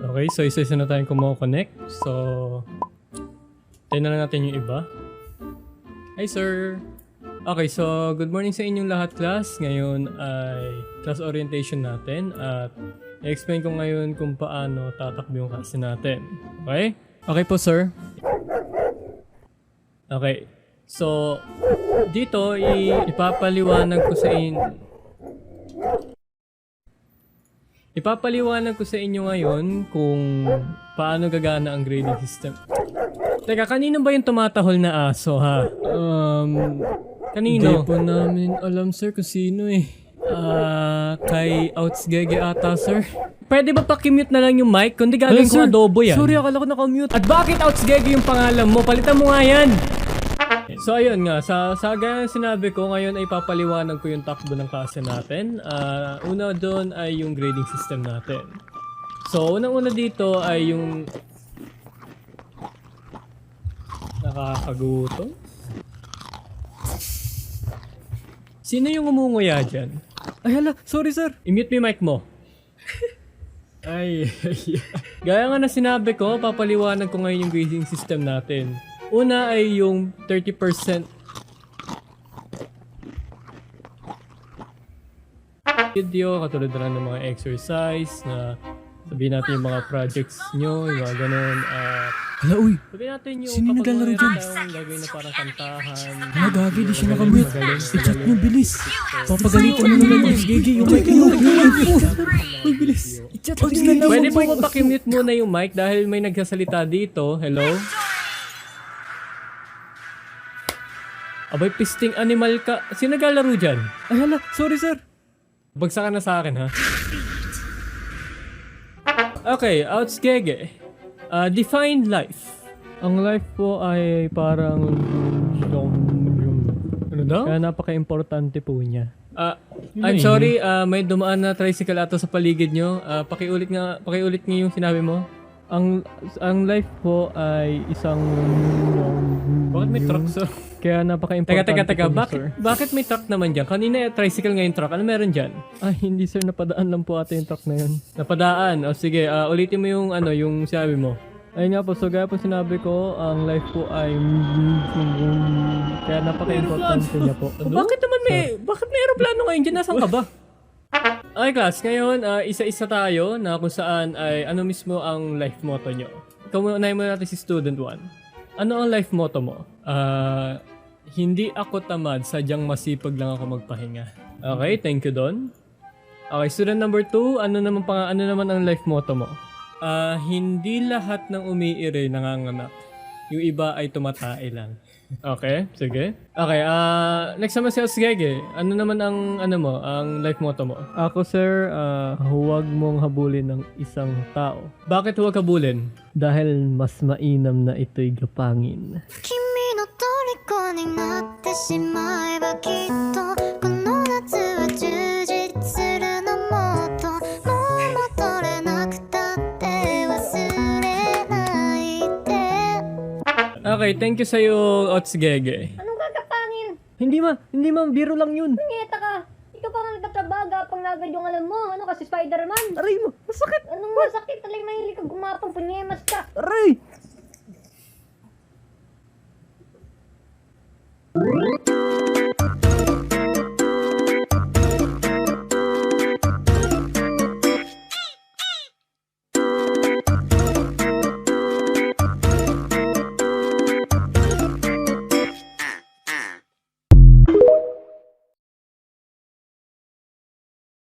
Okay, so isa-isa na tayong kumo-connect. So, tayo na lang natin yung iba. Hi, sir! Okay, so good morning sa inyong lahat, class. Ngayon ay class orientation natin at i-explain ko ngayon kung paano tatakbo yung klase natin. Okay? Okay po, sir. Okay. So, dito ipapaliwanag ko sa inyo. Ipapaliwanag ko sa inyo ngayon kung paano gagana ang grading system. Teka, kanino ba yung tumatahol na aso, ha? Kanino? Hindi po namin alam, sir, kung sino eh. Kay Outsgege ata, sir. Pwede ba pakimute na lang yung mic? Kundi gagawin ko adobo yan. Sorry, akala ko naka-mute. At bakit Outsgege yung pangalan mo? Palitan mo nga yan! So ayun nga, sa gaya sinabi ko, ngayon ay papaliwanag ko yung takbo ng klase natin. Una doon ay yung grading system natin. So unang-una dito ay yung nakakagutom. Sino yung umunguya dyan? Ay hala, sorry sir. I-mute mo yung mic mo. Ay, gaya nga na sinabi ko, papaliwanag ko ngayon yung grading system natin. Una ay yung 30% video, katulad na lang ng mga exercise na sabihin natin yung mga projects nyo, yung mga ganun. Hala, uy! Sabihin natin yung Sino yung naglalaro dyan? gagawin na parang kantahan. Hala, gagi, di siya nakamute. I-chat mo, bilis. Papagalitan mo naman yung Gigi, yung mic mo. Uy, bilis. I-chat mo na lang. Pwede po ba pakimute muna yung mic dahil may nagsasalita dito. Hello? Abay, pisting animal ka. Sino naglalaro dyan? Ay hala, sorry sir. Bagsakan na sa akin ha. Okay, Outsgege. Define life. Ang life po ay parang ano daw? Kaya napaka-importante po niya. I'm sorry, may dumaan na tricycle ato sa paligid nyo. Pakiulit nga yung sinabi mo. Ang life po ay isang... Bakit may truck, sir? Kaya napaka-importante. Teka. Bakit may truck naman dyan? Kanina tricycle ngayon truck. Ano meron dyan? Ay, hindi sir. Napadaan lang po ata yung truck na yun. Napadaan? O sige, ulitin mo yung yung sinabi mo. Ayun nga po, so gaya po sinabi ko, ang life po ay... Kaya napaka-importante niya po. Bakit may aeroplano ngayon dyan? Nasaan ka ba? Okay class, ngayon isa-isa tayo na kung saan ay ano mismo ang life motto nyo. Unahin muna natin si student 1. Ano ang life motto mo? Hindi ako tamad, sadyang masipag lang ako magpahinga. Okay, thank you Don. Okay, student number 2, ano naman ang life motto mo? Hindi lahat ng umiire nanganganak. Yung iba ay tumatae lang. Okay, sige. Okay, next naman si Outsgege. Ano naman ang ang life motto mo? Ako sir, huwag mong habulin ng isang tao. Bakit huwag habulin? Dahil mas mainam na ito'y gapangin. 君の虜になってしまえばきっとこの夏は充実するのもっともう戻れなくたって忘れないで Okay, thank you sa'yo, Outsgege. Anong gagapangin? Hindi ma, biro lang yun. Ngeta ka! Ikaw pa nga nagtatrabaga pang nagad yung alam mo. Ano kasi Spider-Man? Aray mo, masakit. Anong masakit? Talagang mahilig ka gumapang punyemas ka. Aray!